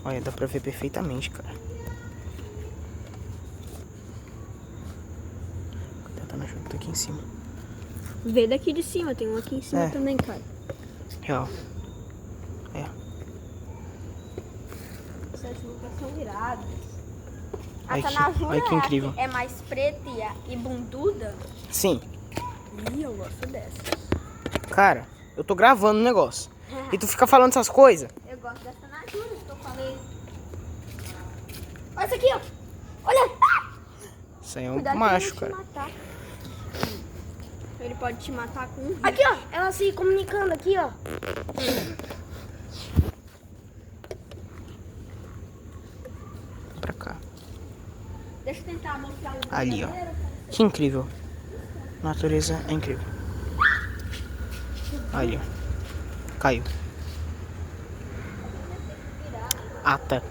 Olha, dá pra ver perfeitamente, cara. Vou tentar na junta aqui em cima. Vê daqui de cima, tem um aqui em cima também, cara. Real. Essas nuvens são iradas. Olha A que- Tanajura olha que incrível. é mais preta e bunduda. Sim. Ih, eu gosto dessa. Cara, eu tô gravando o negócio. E tu fica falando essas coisas? Eu gosto dessa Tanajura que eu falei. Olha isso aqui, ó. Olha. Isso aí é um Cuidado macho, pra ele cara. não te matar. Ele pode te matar com um. Aqui, ó. Ela se comunicando aqui, ó. Pra cá. Deixa eu tentar mostrar o Ali, ó. Que incrível. Natureza é incrível. Ali, ó. Caiu. Ata.